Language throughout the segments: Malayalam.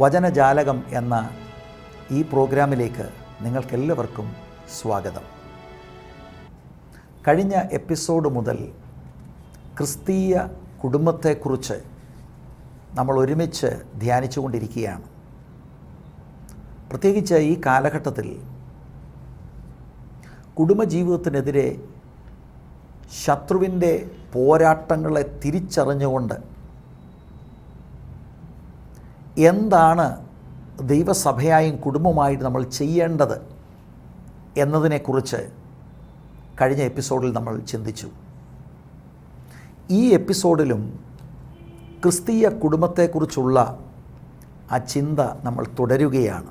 വചനജാലകം എന്ന ഈ പ്രോഗ്രാമിലേക്ക് നിങ്ങൾക്കെല്ലാവർക്കും സ്വാഗതം. കഴിഞ്ഞ എപ്പിസോഡ് മുതൽ ക്രിസ്തീയ കുടുംബത്തെക്കുറിച്ച് നമ്മൾ ഒരുമിച്ച് ധ്യാനിച്ചുകൊണ്ടിരിക്കുകയാണ്. പ്രത്യേകിച്ച് ഈ കാലഘട്ടത്തിൽ കുടുംബജീവിതത്തിനെതിരെ ശത്രുവിൻ്റെ പോരാട്ടങ്ങളെ തിരിച്ചറിഞ്ഞുകൊണ്ട് എന്താണ് ദൈവസഭയായും കുടുംബമായിട്ട് നമ്മൾ ചെയ്യേണ്ടത് എന്നതിനെക്കുറിച്ച് കഴിഞ്ഞ എപ്പിസോഡിൽ നമ്മൾ ചിന്തിച്ചു. ഈ എപ്പിസോഡിലും ക്രിസ്തീയ കുടുംബത്തെക്കുറിച്ചുള്ള ആ ചിന്ത നമ്മൾ തുടരുകയാണ്.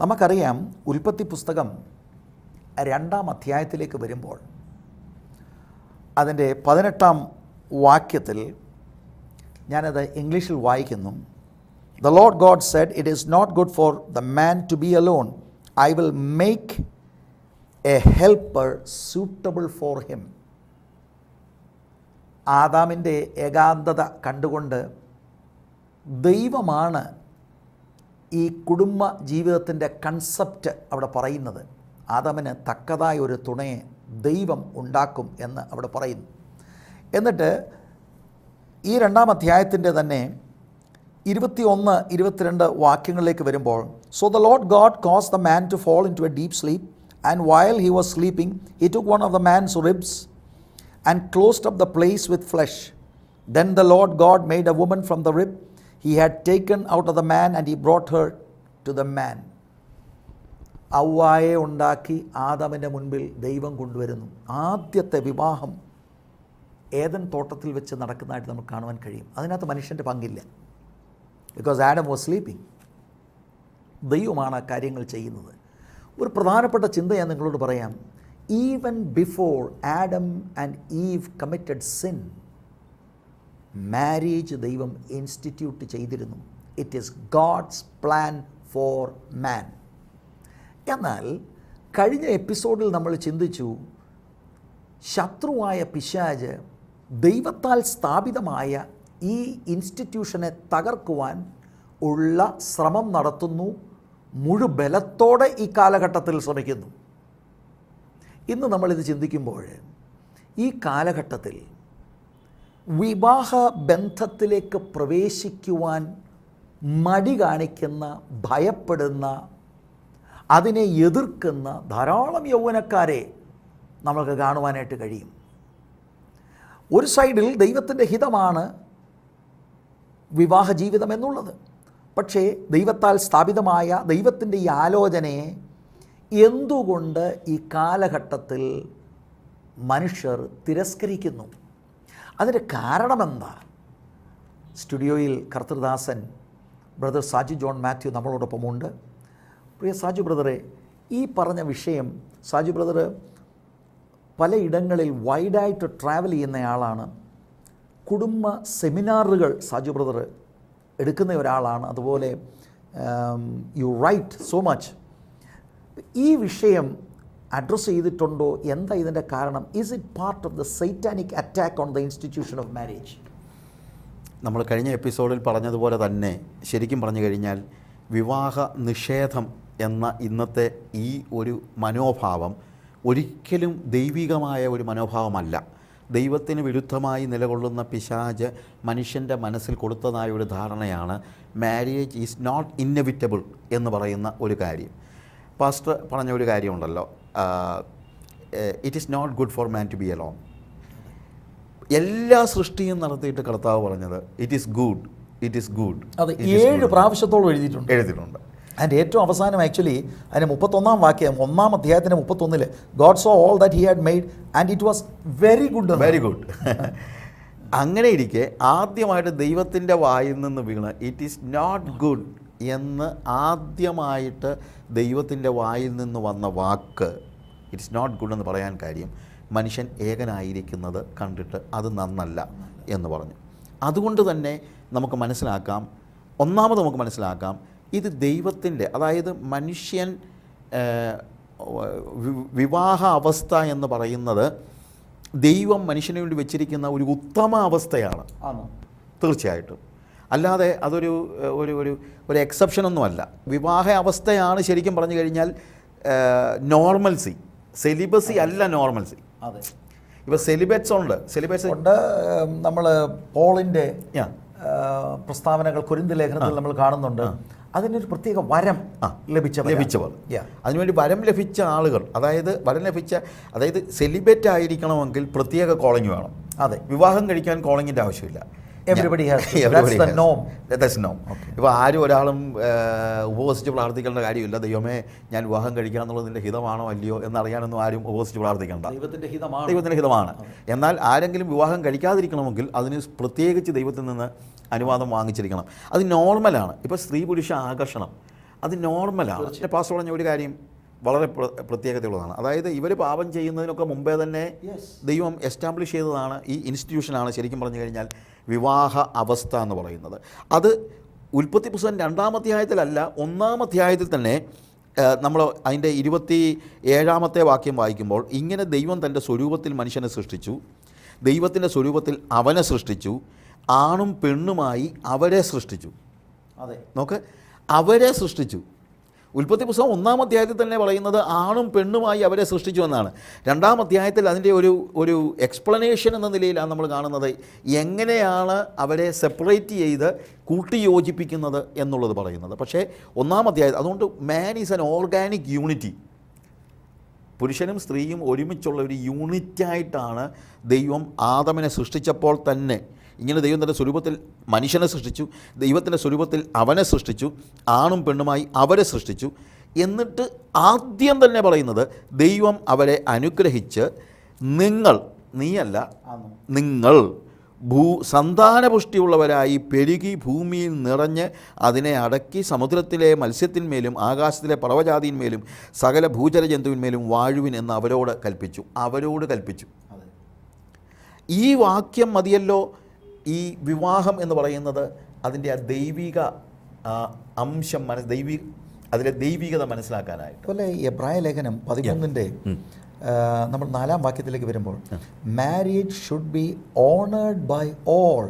നമുക്കറിയാം, ഉൽപ്പത്തി പുസ്തകം 2-ാം അധ്യായത്തിലേക്ക് വരുമ്പോൾ അതിൻ്റെ 18-ാം വാക്യത്തിൽ ഞാനത് ഇംഗ്ലീഷിൽ വായിക്കുന്നു. The Lord God said, "It is not good for the man to be alone. I will make a helper suitable for him." ആദാമിൻ്റെ ഏകാന്തത കണ്ടുകൊണ്ട് ദൈവമാണ് ഈ കുടുംബ ജീവിതത്തിൻ്റെ കൺസെപ്റ്റ് അവിടെ പറയുന്നത്. ആദാമിന് തക്കതായ ഒരു തുണയെ ദൈവം ഉണ്ടാക്കും എന്ന് അവിടെ പറയുന്നു. എന്നിട്ട് ഈ 2-ാം അധ്യായത്തിൻ്റെ തന്നെ 21-22 വാക്യങ്ങളിലേക്ക് വരുമ്പോൾ, "So the Lord God caused the man to fall into a deep sleep, and while he was sleeping, he took one of the man's ribs and closed up the place with flesh. Then the Lord God made a woman from the rib he had taken out of the man, and he brought her to the man." ഔവ്വായെ ഉണ്ടാക്കി ആദാമിൻ്റെ മുൻപിൽ ദൈവം കൊണ്ടുവരുന്നു. ആദ്യത്തെ വിവാഹം ഏദൻ തോട്ടത്തിൽ വെച്ച് നടക്കുന്നതായിട്ട് നമുക്ക് കാണുവാൻ കഴിയും. അതിനകത്ത് മനുഷ്യൻ്റെ പങ്കില്ല. Because Adam was sleeping. ദൈവമാണ് ആ കാര്യങ്ങൾ ചെയ്യുന്നത്. ഒരു പ്രധാനപ്പെട്ട ചിന്ത ഞാൻ നിങ്ങളോട് പറയാം. Even before Adam and Eve committed sin, marriage ദൈവം ഇൻസ്റ്റിറ്റ്യൂട്ട് ചെയ്തിരുന്നു. It is God's plan for man. എന്നാൽ കഴിഞ്ഞ എപ്പിസോഡിൽ നമ്മൾ ചിന്തിച്ചു, ശത്രുവായ പിശാച് ദൈവത്താൽ സ്ഥാപിതമായ ഈ ഇൻസ്റ്റിറ്റ്യൂഷനെ തകർക്കുവാൻ ഉള്ള ശ്രമം നടത്തുന്നു. മുഴുബലത്തോടെ ഈ കാലഘട്ടത്തിൽ ശ്രമിക്കുന്നു. ഇന്ന് നമ്മളിത് ചിന്തിക്കുമ്പോൾ ഈ കാലഘട്ടത്തിൽ വിവാഹ ബന്ധത്തിലേക്ക് പ്രവേശിക്കുവാൻ മടി കാണിക്കുന്ന, ഭയപ്പെടുന്ന, അതിനെ എതിർക്കുന്ന ധാരാളം യൗവനക്കാരെ നമുക്ക് കാണുവാനായിട്ട് കഴിയും. ഒരു സൈഡിൽ ദൈവത്തിൻ്റെ ഹിതമാണ് വിവാഹ ജീവിതം എന്നുള്ളത്. പക്ഷേ ദൈവത്താൽ സ്ഥാപിതമായ ദൈവത്തിൻ്റെ ഈ ആലോചനയെ എന്തുകൊണ്ട് ഈ കാലഘട്ടത്തിൽ മനുഷ്യർ തിരസ്കരിക്കുന്നു? അതിൻ്റെ കാരണമെന്താ? സ്റ്റുഡിയോയിൽ കർത്തൃദാസൻ ബ്രദർ സാജു ജോൺ മാത്യു നമ്മളോടൊപ്പമുണ്ട്. പ്രിയ സാജു ബ്രദറെ, ഈ പറഞ്ഞ വിഷയം സാജു ബ്രദർ പലയിടങ്ങളിൽ വൈഡായിട്ട് ട്രാവൽ ചെയ്യുന്നയാളാണ്. കുടുംബ സെമിനാറുകൾ സാജു ബ്രദർ എടുക്കുന്ന ഒരാളാണ്. അതുപോലെ യു റൈറ്റ് സോ മച്ച്. ഈ വിഷയം അഡ്രസ്സ് ചെയ്തിട്ടുണ്ടോ? എന്താ ഇതിൻ്റെ കാരണം? Is it part of the satanic attack on the institution of marriage? നമ്മൾ കഴിഞ്ഞ എപ്പിസോഡിൽ പറഞ്ഞതുപോലെ തന്നെ ശരിക്കും പറഞ്ഞു കഴിഞ്ഞാൽ വിവാഹ നിഷേധം എന്ന ഇന്നത്തെ ഈ ഒരു മനോഭാവം ഒരിക്കലും ദൈവികമായ ഒരു മനോഭാവമല്ല. ദൈവത്തിന് വിരുദ്ധമായി നിലകൊള്ളുന്ന പിശാച് മനുഷ്യൻ്റെ മനസ്സിൽ കൊടുത്തതായ ഒരു ധാരണയാണ് മാരേജ് ഈസ് നോട്ട് ഇന്നെവിറ്റബിൾ എന്ന് പറയുന്ന ഒരു കാര്യം. പാസ്റ്റർ പറഞ്ഞ ഒരു കാര്യമുണ്ടല്ലോ, it is not good for man to be alone. എല്ലാ സൃഷ്ടിയും നടത്തിയിട്ട് കർത്താവ് പറഞ്ഞത് it is good, it is good. അത് 7 പ്രാവശ്യത്തോളം എഴുതിയിട്ടുണ്ട്. അതിൻ്റെ ഏറ്റവും അവസാനം ആക്ച്വലി അതിന് 31-ാം വാക്യം 1-ാം അധ്യായത്തിന് 31-ൽ God saw all that he had made and it was very good. Very good. അങ്ങനെ ഇരിക്കെ ആദ്യമായിട്ട് ദൈവത്തിൻ്റെ വായിൽ നിന്ന് വീണ് ഇറ്റ് ഈസ് നോട്ട് ഗുഡ് എന്ന് ആദ്യമായിട്ട് ദൈവത്തിൻ്റെ വായിൽ നിന്ന് വന്ന വാക്ക് ഇറ്റ്സ് നോട്ട് ഗുഡ് എന്ന് പറയാൻ കാര്യം മനുഷ്യൻ ഏകനായിരിക്കുന്നത് കണ്ടിട്ട് അത് നന്നല്ല എന്ന് പറഞ്ഞു. അതുകൊണ്ട് തന്നെ നമുക്ക് മനസ്സിലാക്കാം, നമുക്ക് മനസ്സിലാക്കാം ഇത് ദൈവത്തിൻ്റെ, അതായത് മനുഷ്യൻ വിവാഹ അവസ്ഥ എന്ന് പറയുന്നത് ദൈവം മനുഷ്യന് വേണ്ടി വെച്ചിരിക്കുന്ന ഒരു ഉത്തമ അവസ്ഥയാണ് തീർച്ചയായിട്ടും. അല്ലാതെ അതൊരു ഒരു ഒരു ഒരു എക്സെപ്ഷനൊന്നുമല്ല. വിവാഹ അവസ്ഥയാണ് ശരിക്കും പറഞ്ഞു കഴിഞ്ഞാൽ നോർമൽസി. സെലിബസി അല്ല നോർമൽസി. അതെ, ഇപ്പോൾ സെലിബേറ്റ്സ് ഉണ്ട്. നമ്മൾ പോളിൻ്റെ പ്രസ്താവനകൾ കൊരിന്ത് ലേഖനത്തിൽ നമ്മൾ കാണുന്നുണ്ട്. അതിനൊരു പ്രത്യേക വരം ലഭിച്ചവർ, അതിനുവേണ്ടി വരം ലഭിച്ച ആളുകൾ, അതായത് സെലിബേറ്റ് ആയിരിക്കണമെങ്കിൽ പ്രത്യേക കോളിംഗ് വേണം. അതെ, വിവാഹം കഴിക്കാൻ കോളിങ്ങിൻ്റെ ആവശ്യമില്ല. Everybody has that's the norm. That's norm. ഇപ്പോൾ ആരും ഒരാളും ഉപവസിച്ച് പ്രാർത്ഥിക്കേണ്ട കാര്യമില്ല. ദൈവമേ, ഞാൻ വിവാഹം കഴിക്കുക എന്നുള്ളത് നിൻ്റെ ഹിതമാണോ അല്ലയോ എന്നറിയാനൊന്നും ആരും ഉപവസിച്ച് പ്രാർത്ഥിക്കേണ്ട. ദൈവത്തിൻ്റെ ഹിതമാണ്. എന്നാൽ ആരെങ്കിലും വിവാഹം കഴിക്കാതിരിക്കണമെങ്കിൽ അതിന് പ്രത്യേകിച്ച് ദൈവത്തിൽ നിന്ന് അനുവാദം വാങ്ങിച്ചിരിക്കണം. അത് നോർമലാണ്. ഇപ്പോൾ സ്ത്രീ പുരുഷ ആകർഷണം അത് നോർമലാണ്. പാസ്റ്റർ പറഞ്ഞ ഒരു കാര്യം വളരെ പ്രത്യേകതയുള്ളതാണ്. അതായത് ഇവർ പാപം ചെയ്യുന്നതിനൊക്കെ മുമ്പേ തന്നെ ദൈവം എസ്റ്റാബ്ലിഷ് ചെയ്തതാണ് ഈ ഇൻസ്റ്റിറ്റ്യൂഷനാണ് ശരിക്കും പറഞ്ഞു കഴിഞ്ഞാൽ വിവാഹ അവസ്ഥ എന്ന് പറയുന്നത്. അത് ഉൽപ്പത്തി പുസ്തകം 2-ാം അധ്യായത്തിലല്ല, 1-ാം അധ്യായത്തിൽ തന്നെ നമ്മൾ അതിൻ്റെ 27-ാമത്തെ വാക്യം വായിക്കുമ്പോൾ ഇങ്ങനെ ദൈവം തൻ്റെ സ്വരൂപത്തിൽ മനുഷ്യനെ സൃഷ്ടിച്ചു, ദൈവത്തിൻ്റെ സ്വരൂപത്തിൽ അവനെ സൃഷ്ടിച്ചു, ആണും പെണ്ണുമായി അവരെ സൃഷ്ടിച്ചു. അതെ, നോക്ക്, അവരെ സൃഷ്ടിച്ചു. ഉൽപ്പത്തി പുസ്തകം 1-ാം അധ്യായത്തിൽ തന്നെ പറയുന്നത് ആണും പെണ്ണുമായി അവരെ സൃഷ്ടിച്ചു എന്നാണ്. 2-ാം അധ്യായത്തിൽ അതിൻ്റെ ഒരു എക്സ്പ്ലനേഷൻ എന്ന നിലയിലാണ് നമ്മൾ കാണുന്നത് എങ്ങനെയാണ് അവരെ സെപ്പറേറ്റ് ചെയ്ത് കൂട്ടിയോജിപ്പിക്കുന്നത് എന്നുള്ളത് പറയുന്നത്. പക്ഷേ 1-ാം അധ്യായം, അതുകൊണ്ട് man is an organic unity. പുരുഷനും സ്ത്രീയും ഒരുമിച്ചുള്ള ഒരു യൂണിറ്റായിട്ടാണ് ദൈവം ആദമിനെ സൃഷ്ടിച്ചപ്പോൾ തന്നെ. ഇങ്ങനെ ദൈവം തൻ്റെ സ്വരൂപത്തിൽ മനുഷ്യനെ സൃഷ്ടിച്ചു, ദൈവത്തിൻ്റെ സ്വരൂപത്തിൽ അവനെ സൃഷ്ടിച്ചു, ആണും പെണ്ണുമായി അവരെ സൃഷ്ടിച്ചു. എന്നിട്ട് ആദ്യം തന്നെ പറയുന്നത് ദൈവം അവരെ അനുഗ്രഹിച്ച് നിങ്ങൾ സന്താനപുഷ്ടിയുള്ളവരായി പെരുകി ഭൂമിയിൽ നിറഞ്ഞ് അതിനെ അടക്കി സമുദ്രത്തിലെ മത്സ്യത്തിന്മേലും ആകാശത്തിലെ പറവജാതിന്മേലും സകല ഭൂചര ജന്തുവിന്മേലും വാഴുവിൻ എന്ന് അവരോട് കൽപ്പിച്ചു. ഈ വാക്യം മതിയല്ലോ ഈ വിവാഹം എന്ന് പറയുന്നത് അതിൻ്റെ ആ ദൈവിക അംശം അതിലെ ദൈവികത മനസ്സിലാക്കാനായിട്ട്. അതുപോലെ എബ്രായ ലേഖനം 13-ന്റെ നമ്മൾ 4-ാം വാക്യത്തിലേക്ക് വരുമ്പോൾ marriage should be honoured by all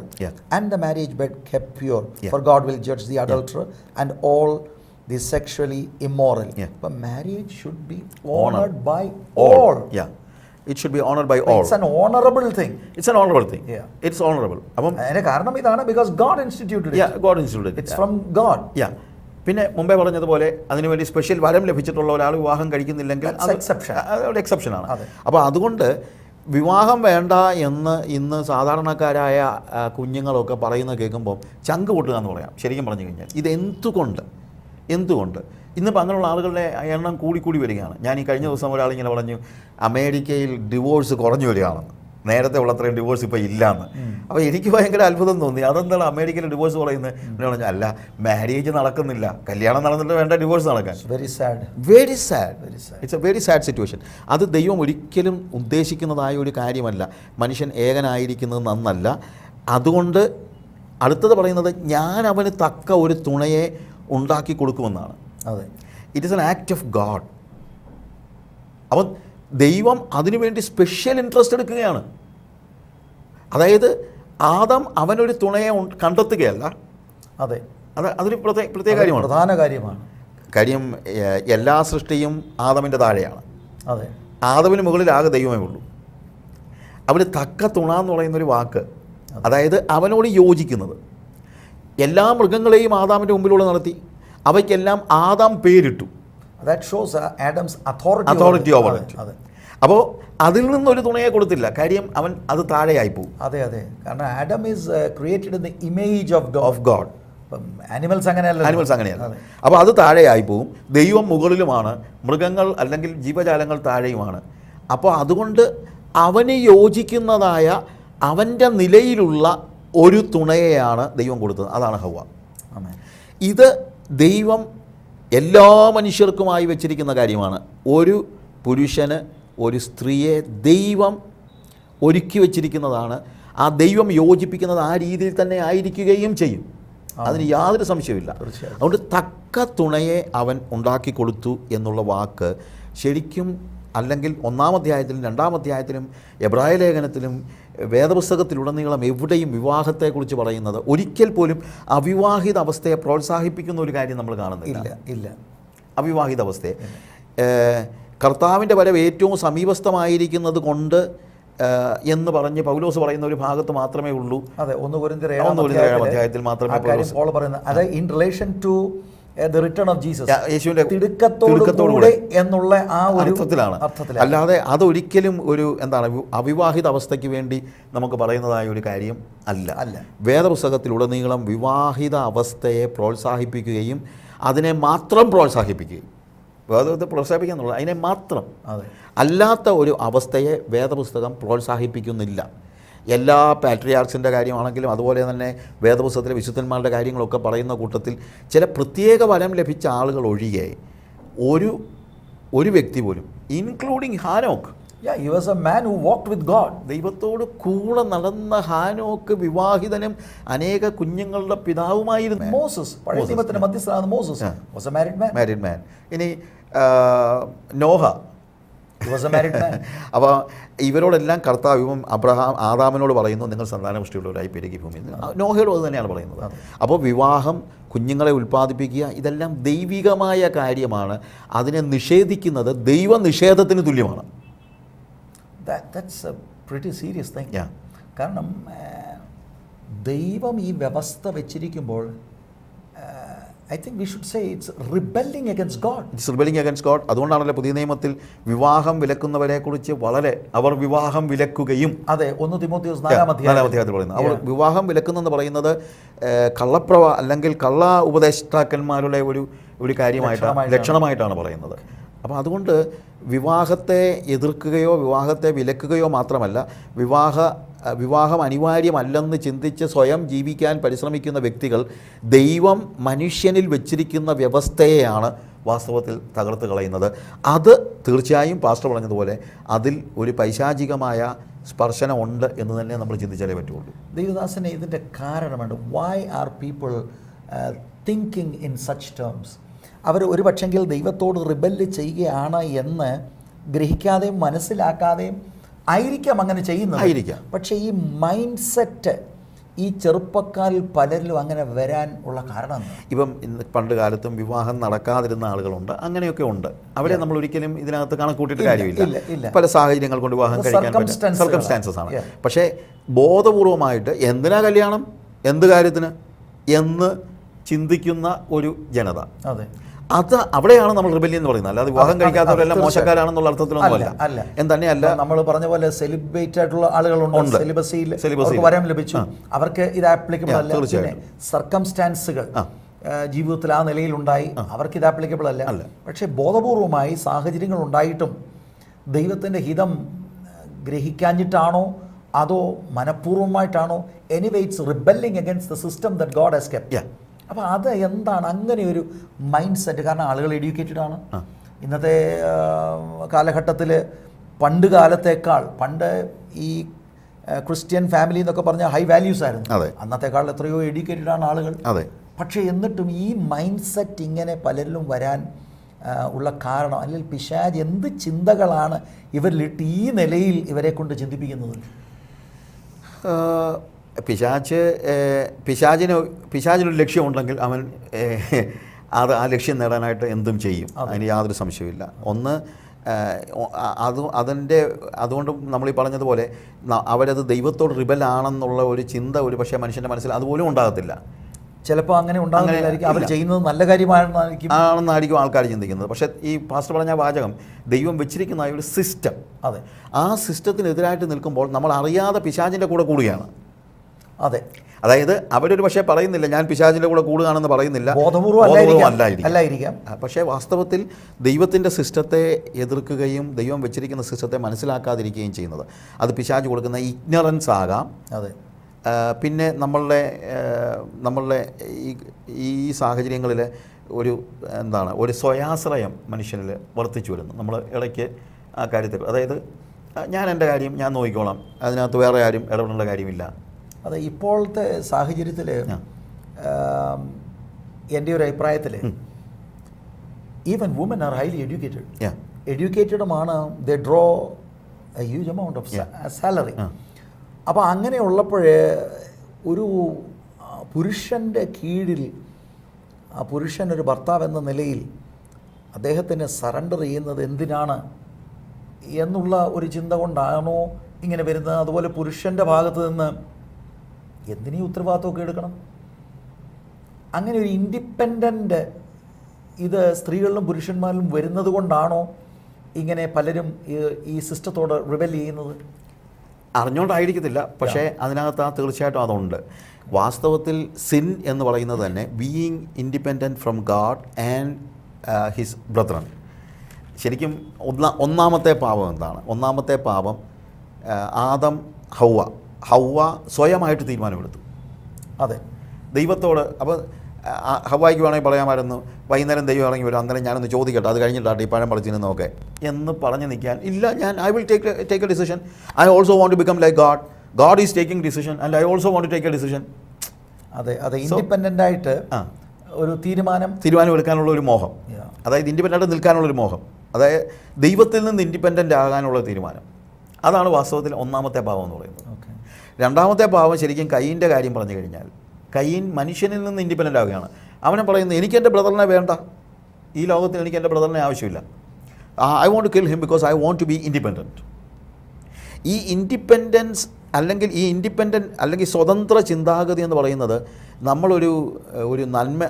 and the marriage bed kept pure for God will judge the adulterer and all the sexually immoral. അപ്പോൾ marriage should be honoured by all. It should be honored by all. It's an honorable thing. It's an honorable thing. It's honorable. അപ്പം അതിന്റെ കാരണം ഇതാണ്, because God instituted it. God instituted it. It's from God. പിന്നെ മുമ്പേ പറഞ്ഞതുപോലെ അതിനുവേണ്ടി സ്പെഷ്യൽ വരം ലഭിച്ചിട്ടുള്ള ഒരാൾ വിവാഹം കഴിക്കുന്നില്ലെങ്കിൽ അത് എക്സെപ്ഷനാണ്. അപ്പോൾ അതുകൊണ്ട് വിവാഹം വേണ്ട എന്ന് ഇന്ന് സാധാരണക്കാരായ കുഞ്ഞുങ്ങളൊക്കെ പറയുന്നത് കേൾക്കുമ്പോൾ ചങ്ക് പൊട്ടുക എന്ന് പറയാം. ശരിക്കും പറഞ്ഞു കഴിഞ്ഞാൽ ഇത് എന്തുകൊണ്ട് ഇന്നിപ്പോൾ അങ്ങനെയുള്ള ആളുകളുടെ എണ്ണം കൂടി വരികയാണ്. ഞാൻ ഈ കഴിഞ്ഞ ദിവസം ഒരാളിങ്ങനെ പറഞ്ഞു അമേരിക്കയിൽ ഡിവോഴ്സ് കുറഞ്ഞു വരികയാണെന്ന്. നേരത്തെ ഉള്ളത്രയും ഡിവോഴ്സ് ഇപ്പോൾ ഇല്ലയെന്ന്. അപ്പോൾ എനിക്ക് ഭയങ്കര അത്ഭുതം തോന്നി. അതെന്താണ് അമേരിക്കയിൽ ഡിവോഴ്സ് പറയുന്നത്? പറഞ്ഞു അല്ല, മാരേജ് നടക്കുന്നില്ല, കല്യാണം നടന്നിട്ട് വേണ്ട ഡിവോഴ്സ് നടക്കാൻ. Very sad. It's A very sad situation. അത് ദൈവം ഒരിക്കലും ഉദ്ദേശിക്കുന്നതായ ഒരു കാര്യമല്ല. മനുഷ്യൻ ഏകനായിരിക്കുന്നത് നന്നല്ല. അതുകൊണ്ട് അടുത്തത് പറയുന്നത് ഞാൻ അവന് തക്ക ഒരു തുണയെ ഉണ്ടാക്കി കൊടുക്കുമെന്നാണ്. അതെ, it is N act of God. അപ്പം ദൈവം അതിനുവേണ്ടി സ്പെഷ്യൽ ഇൻട്രസ്റ്റ് എടുക്കുകയാണ്. അതായത് ആദം അവനൊരു തുണയെ കണ്ടെത്തുകയല്ല. അതെ, അതൊരു പ്രത്യേക കാര്യമാണ്, പ്രധാന കാര്യമാണ്. കാര്യം എല്ലാ സൃഷ്ടിയും ആദമിൻ്റെ താഴെയാണ്. അതെ, ആദമിന് മുകളിൽ ആകെ ദൈവമേ ഉള്ളൂ. അവന് തക്ക തുണ എന്ന് പറയുന്നൊരു വാക്ക്, അതായത് അവനോട് യോജിക്കുന്നത്. എല്ലാ മൃഗങ്ങളെയും ആദാമിൻ്റെ മുമ്പിലൂടെ നടത്തി, അവയ്ക്കെല്ലാം ആദാം പേരിട്ടു. That shows Adam's authority over it. അപ്പോൾ അതിൽ നിന്നൊരു തുണയെ കൊടുത്തില്ല. കാര്യം അവൻ അത് താഴെയായി പോകും. അതെ, കാരണം Adam is created in the image of God. Animals അങ്ങനെയല്ല. അപ്പോൾ അത് താഴെയായി പോകും. ദൈവം മുകളിലുമാണ്, മൃഗങ്ങൾ അല്ലെങ്കിൽ ജീവജാലങ്ങൾ താഴെയുമാണ്. അപ്പോൾ അതുകൊണ്ട് അവന് യോജിക്കുന്നതായ അവൻ്റെ നിലയിലുള്ള ഒരു തുണയെയാണ് ദൈവം കൊടുത്തത്. അതാണ് ഹവ്വ. ഇത് ദൈവം എല്ലാ മനുഷ്യർക്കുമായി വെച്ചിരിക്കുന്ന കാര്യമാണ്. ഒരു പുരുഷന് ഒരു സ്ത്രീയെ ദൈവം ഒരുക്കി വച്ചിരിക്കുന്നതാണ്. ആ ദൈവം യോജിപ്പിക്കുന്നത് ആ രീതിയിൽ തന്നെ ആയിരിക്കുകയും ചെയ്യും. അതിന് യാതൊരു സംശയമില്ല. അതുകൊണ്ട് തക്ക തുണയെ അവൻ ഉണ്ടാക്കി കൊടുത്തു എന്നുള്ള വാക്ക് ശരിക്കും അല്ലെങ്കിൽ 1-ാം അധ്യായത്തിലും 2-ാം അധ്യായത്തിലും എബ്രായ ലേഖനത്തിലും വേദപുസ്തകത്തിലുടനീളം എവിടെയും വിവാഹത്തെക്കുറിച്ച് പറയുന്നത് ഒരിക്കൽ പോലും അവിവാഹിത അവസ്ഥയെ പ്രോത്സാഹിപ്പിക്കുന്ന ഒരു കാര്യം നമ്മൾ കാണുന്നില്ല. ഇല്ല. അവിവാഹിത അവസ്ഥയെ കർത്താവിൻ്റെ വരവ് ഏറ്റവും സമീപസ്ഥമായിരിക്കുന്നത് കൊണ്ട് എന്ന് പറഞ്ഞ് പൗലോസ് പറയുന്ന ഒരു ഭാഗത്ത് മാത്രമേ ഉള്ളൂ. അതെ, 1 കൊരിന്ത്യർ 7-ാം അധ്യായത്തിൽ മാത്രമേ പോൾ പറയുന്നത്. അത് in relation to the return of Jesus, യേശുവിൻ്റെ തിടുക്കത്തോടുകൂടെ എന്നുള്ള ആ ഒരു അർത്ഥത്തിലാണ്. അല്ലാതെ അതൊരിക്കലും ഒരു എന്താണ് അവിവാഹിത അവസ്ഥയ്ക്ക് വേണ്ടി നമുക്ക് പറയുന്നതായ ഒരു കാര്യം അല്ല. വേദപുസ്തകത്തിലുടനീളം വിവാഹിത അവസ്ഥയെ പ്രോത്സാഹിപ്പിക്കുകയും അതിനെ മാത്രം പ്രോത്സാഹിപ്പിക്കുകയും, വേദത്തെ പ്രോത്സാഹിപ്പിക്കുക എന്നുള്ളത് അതിനെ മാത്രം, അല്ലാത്ത ഒരു അവസ്ഥയെ വേദപുസ്തകം പ്രോത്സാഹിപ്പിക്കുന്നില്ല. എല്ലാ പാട്രിയാർക്സിൻ്റെ കാര്യമാണെങ്കിലും അതുപോലെ തന്നെ വേദപുസ്തകത്തിലെ വിശുദ്ധന്മാരുടെ കാര്യങ്ങളൊക്കെ പറയുന്ന കൂട്ടത്തിൽ ചില പ്രത്യേക വരം ലഭിച്ച ആളുകൾ ഒഴികെ ഒരു വ്യക്തി പോലും, including Hanok, he was a man who walked with God, ദൈവത്തോട് കൂടെ നടന്ന ഹാനോക്ക് വിവാഹിതനും അനേക കുഞ്ഞുങ്ങളുടെ പിതാവുമായിരുന്നു. മോസസ്, പഴയ നിയമത്തിന്റെ മധ്യസ്ഥനാണ് Moses, was a married man. ഇനി നോഹ, അപ്പോൾ ഇവരോടെല്ലാം കർത്താവ് ആദാമിനോട് പറയുന്നു, നിങ്ങൾ സന്താനപുഷ്ടിയുള്ളവരായി പെരുകി ഭൂമിയിൽ. നോഹയോട് അത് തന്നെയാണ് പറയുന്നത്. അപ്പോൾ വിവാഹം, കുഞ്ഞുങ്ങളെ ഉൽപ്പാദിപ്പിക്കുക, ഇതെല്ലാം ദൈവികമായ കാര്യമാണ്. അതിനെ നിഷേധിക്കുന്നത് ദൈവനിഷേധത്തിന് തുല്യമാണ്. That's a pretty serious thing. കാരണം ദൈവം ഈ വ്യവസ്ഥ വെച്ചിരിക്കുമ്പോൾ I think we should say it's rebelling against God. It's rebelling against God. അതുകൊണ്ടാണല്ലോ പുതിയ നിയമത്തിൽ വിവാഹം വിലക്കുന്നവരെ കുറിച്ച് അവർ വിവാഹം വിലക്കുകയും, അതെ, 1 തിമോഥെയോസ് 4-ാം അധ്യായത്തിൽ പറയുന്നത്. അവർ വിവാഹം വിലക്കുന്നെന്ന് പറയുന്നത് അല്ലെങ്കിൽ കള്ള ഉപദേഷ്ടാക്കന്മാരുടെ ഒരു കാര്യമായിട്ടാണ്, ലക്ഷണമായിട്ടാണ് പറയുന്നത്. അപ്പോൾ അതുകൊണ്ട് വിവാഹത്തെ എതിർക്കുകയോ വിവാഹത്തെ വിലക്കുകയോ മാത്രമല്ല, വിവാഹം അനിവാര്യമല്ലെന്ന് ചിന്തിച്ച് സ്വയം ജീവിക്കാൻ പരിശ്രമിക്കുന്ന വ്യക്തികൾ ദൈവം മനുഷ്യനിൽ വെച്ചിരിക്കുന്ന വ്യവസ്ഥയെയാണ് വാസ്തവത്തിൽ തകർത്ത് കളയുന്നത്. അത് തീർച്ചയായും പാസ്റ്റർ പറഞ്ഞതുപോലെ അതിൽ ഒരു പൈശാചികമായ സ്പർശനം ഉണ്ട് എന്ന് തന്നെ നമ്മൾ ചിന്തിച്ചാലേ പറ്റുള്ളൂ. ദേവദാസനെ ഇതിൻ്റെ കാരണമുണ്ട്. Why are people thinking in such terms? അവർ ഒരു പക്ഷെങ്കിൽ ദൈവത്തോട് റിബല്ല് ചെയ്യുകയാണ് എന്ന് ഗ്രഹിക്കാതെയും മനസ്സിലാക്കാതെയും ആയിരിക്കാം അങ്ങനെ ചെയ്യുന്നത്. പക്ഷേ ഈ മൈൻഡ് സെറ്റ് ഈ ചെറുപ്പക്കാരിൽ പലരിലും അങ്ങനെ വരാൻ ഉള്ള കാരണം, ഇപ്പം ഇന്ന് പണ്ട് കാലത്തും വിവാഹം നടക്കാതിരുന്ന ആളുകളുണ്ട്, അങ്ങനെയൊക്കെ ഉണ്ട്. അവരെ നമ്മൾ ഒരിക്കലും ഇതിനകത്ത് കണക്കൂട്ടിയിട്ട് കാര്യമില്ല. പല സാഹചര്യങ്ങൾ കൊണ്ട് വിവാഹം കഴിക്കാൻ സർക്കംസ്റ്റാൻസസ് ആണ്. പക്ഷേ ബോധപൂർവമായിട്ട് എന്തിനാ കല്യാണം, എന്ത് കാര്യത്തിന് എന്ന് ചിന്തിക്കുന്ന ഒരു ജനത, അത് അവിടെയാണ് നമ്മൾ റിബല്യൻ എന്ന് പറയുന്നത്. അല്ലാതെ വിവാഹം കഴിക്കാത്തവരെല്ലാം മോശക്കാരാണെന്നുള്ള അർത്ഥത്തിലൊന്നുമല്ല. തന്നെയല്ല, നമ്മൾ പറഞ്ഞ പോലെ സെലിബ്രേറ്റ് ആയിട്ടുള്ള ആളുകളുണ്ട്, സെലിബസിയിൽ വരം ലഭിച്ചു, അവർക്ക് ഇത് ആപ്ലിക്കബിൾ അല്ല. സർക്കംസ്റ്റാൻസുകൾ ജീവിതത്തിൽ ആ നിലയിലുണ്ടായി, അവർക്ക് ഇത് ആപ്ലിക്കബിൾ അല്ല. പക്ഷേ ബോധപൂർവമായി സാഹചര്യങ്ങൾ ഉണ്ടായിട്ടും ദൈവത്തിൻ്റെ ഹിതം ഗ്രഹിക്കാഞ്ഞിട്ടാണോ അതോ മനഃപൂർവ്വമായിട്ടാണോ, anyway it's rebelling against the system that God has kept. അപ്പോൾ അത് എന്താണ് അങ്ങനെ ഒരു മൈൻഡ് സെറ്റ്? കാരണം ആളുകൾ എഡ്യൂക്കേറ്റഡ് ആണ്. ഇന്നത്തെ കാലഘട്ടത്തിൽ പണ്ട് കാലത്തേക്കാൾ, പണ്ട് ഈ ക്രിസ്ത്യൻ ഫാമിലി എന്നൊക്കെ പറഞ്ഞാൽ ഹൈ വാല്യൂസ് ആയിരുന്നു. അന്നത്തെക്കാൾ എത്രയോ എഡ്യൂക്കേറ്റഡ് ആണ് ആളുകൾ. പക്ഷേ എന്നിട്ടും ഈ മൈൻഡ് സെറ്റ് ഇങ്ങനെ പലരിലും വരാൻ ഉള്ള കാരണം, അല്ലെങ്കിൽ പിശാച് എന്ത് ചിന്തകളാണ് ഇവരിലിട്ട് ഈ നിലയിൽ ഇവരെ കൊണ്ട് ചിന്തിപ്പിക്കുന്നത്? പിശാചിനൊരു ലക്ഷ്യമുണ്ടെങ്കിൽ അവൻ ആ ലക്ഷ്യം നേടാനായിട്ട് എന്തും ചെയ്യും, അതിന് യാതൊരു സംശയമില്ല. ഒന്ന് അതുകൊണ്ട് നമ്മൾ ഈ പറഞ്ഞതുപോലെ അവരത് ദൈവത്തോട് റിബലാണെന്നുള്ള ഒരു ചിന്ത ഒരു പക്ഷേ മനുഷ്യൻ്റെ മനസ്സിൽ അതുപോലും ഉണ്ടാകത്തില്ല. ചിലപ്പോൾ അങ്ങനെ ഉണ്ടാകുന്നില്ലായിരിക്കും, അവർ ചെയ്യുന്നത് നല്ല കാര്യമാണെന്നായിരിക്കും ആൾക്കാർ ചിന്തിക്കുന്നത്. പക്ഷേ ഈ പാസ്റ്റർ പറഞ്ഞ വാചകം ദൈവം വെച്ചിരിക്കുന്ന ഒരു സിസ്റ്റം, ആ സിസ്റ്റത്തിനെതിരായിട്ട് നിൽക്കുമ്പോൾ നമ്മൾ അറിയാതെ പിശാചിൻ്റെ കൂടെ കൂടുകയാണ്. അതായത് അവരൊരു പക്ഷേ പറയുന്നില്ല, ഞാൻ പിശാചിൻ്റെ കൂടെ കൂടുകയാണെന്ന് പറയുന്നില്ല, ബോധപൂർവ്വമല്ലായിരിക്കാം. പക്ഷേ വാസ്തവത്തിൽ ദൈവത്തിൻ്റെ സിസ്റ്റത്തെ എതിർക്കുകയും ദൈവം വെച്ചിരിക്കുന്ന സിസ്റ്റത്തെ മനസ്സിലാക്കാതിരിക്കുകയും ചെയ്യുന്നത് അത് പിശാച് കൊടുക്കുന്ന ഇഗ്നറൻസ് ആകാം. പിന്നെ നമ്മളുടെ ഈ സാഹചര്യങ്ങളിൽ ഒരു സ്വയാശ്രയം മനുഷ്യനിൽ വർദ്ധിച്ചു വരുന്നു. നമ്മൾ ഇടയ്ക്ക് ആ കാര്യത്തിൽ, അതായത് ഞാൻ എൻ്റെ കാര്യം ഞാൻ നോക്കിക്കോളാം, അതിനകത്ത് വേറെ ആരും ഇടപെടേണ്ട കാര്യമില്ല. അതെ, ഇപ്പോഴത്തെ സാഹചര്യത്തിൽ എൻ്റെ ഒരു അഭിപ്രായത്തിൽ even woman are highly educated. എഡ്യൂക്കേറ്റഡുമാണ്, they draw a huge amount of salary. അപ്പോൾ അങ്ങനെയുള്ളപ്പോഴേ ഒരു പുരുഷൻ്റെ കീഴിൽ ആ പുരുഷൻ ഒരു ഭർത്താവ് എന്ന നിലയിൽ അദ്ദേഹത്തിന് സറണ്ടർ ചെയ്യുന്നത് എന്തിനാണ് എന്നുള്ള ഒരു ചിന്ത കൊണ്ടാണോ ഇങ്ങനെ വരുന്നത്? അതുപോലെ പുരുഷൻ്റെ ഭാഗത്ത് നിന്ന് എന്തിനീ ഉത്തരവാദിത്വമൊക്കെ എടുക്കണം? അങ്ങനെ ഒരു ഇൻഡിപെൻഡൻ്റ് ഇത് സ്ത്രീകളിലും പുരുഷന്മാരിലും വരുന്നത് കൊണ്ടാണോ ഇങ്ങനെ പലരും ഈ സിസ്റ്റത്തോട് റിബൽ ചെയ്യുന്നത്? അറിഞ്ഞുകൊണ്ടായിരിക്കത്തില്ല, പക്ഷേ അതിനകത്ത് തീർച്ചയായിട്ടും അതുണ്ട്. വാസ്തവത്തിൽ സിൻ എന്ന് പറയുന്നത് തന്നെ being independent from God and his brethren. ശരിക്കും ഒന്നാമത്തെ പാപം എന്താണ്? ഒന്നാമത്തെ പാപം ആദം ഹൗവ സ്വയമായിട്ട് തീരുമാനമെടുത്തു. അതെ, ദൈവത്തോട്. അപ്പോൾ ഹവ്വായ്ക്ക് വേണമെങ്കിൽ പറയാമായിരുന്നു, വൈകുന്നേരം ദൈവം ഇറങ്ങി വരും, അന്നേരം ഞാനൊന്ന് ചോദിക്കട്ടെ, അത് കഴിഞ്ഞിട്ടാട്ടെ ഈ പഴം പറിച്ചിരുന്നൊക്കെ എന്ന് പറഞ്ഞ് നിൽക്കാൻ. ഇല്ല, ഞാൻ I will take a decision. I also want to become like God is taking decision and I also want to take a decision. അതെ, ഇൻഡിപെൻഡൻ്റ് ആയിട്ട് ഒരു തീരുമാനം എടുക്കാനുള്ള ഒരു മോഹം, അതായത് ഇൻഡിപെൻഡൻ്റ് ആയിട്ട് നിൽക്കാനുള്ളൊരു മോഹം, അതായത് ദൈവത്തിൽ നിന്ന് ഇൻഡിപെൻഡൻ്റ് ആകാനുള്ള തീരുമാനം. അതാണ് വാസ്തവത്തിൽ ഒന്നാമത്തെ പാവം എന്ന് പറയുന്നത്. രണ്ടാമത്തെ പാവം ശരിക്കും കയ്യിൻ്റെ കാര്യം പറഞ്ഞു കഴിഞ്ഞാൽ, കയ്യൻ മനുഷ്യനിൽ നിന്ന് ഇൻഡിപെൻഡൻ്റ് ആവുകയാണ്. അവനെ പറയുന്നത് എനിക്ക് എൻ്റെ ബ്രദറിനെ വേണ്ട, ഈ ലോകത്തിൽ എനിക്ക് എൻ്റെ ബ്രദറിനെ ആവശ്യമില്ല. I want to kill him because I want to be independent. ഈ ഇൻഡിപെൻഡൻസ് അല്ലെങ്കിൽ ഈ ഇൻഡിപെൻഡൻറ്റ് അല്ലെങ്കിൽ സ്വതന്ത്ര ചിന്താഗതി എന്ന് പറയുന്നത് നമ്മളൊരു നന്മ,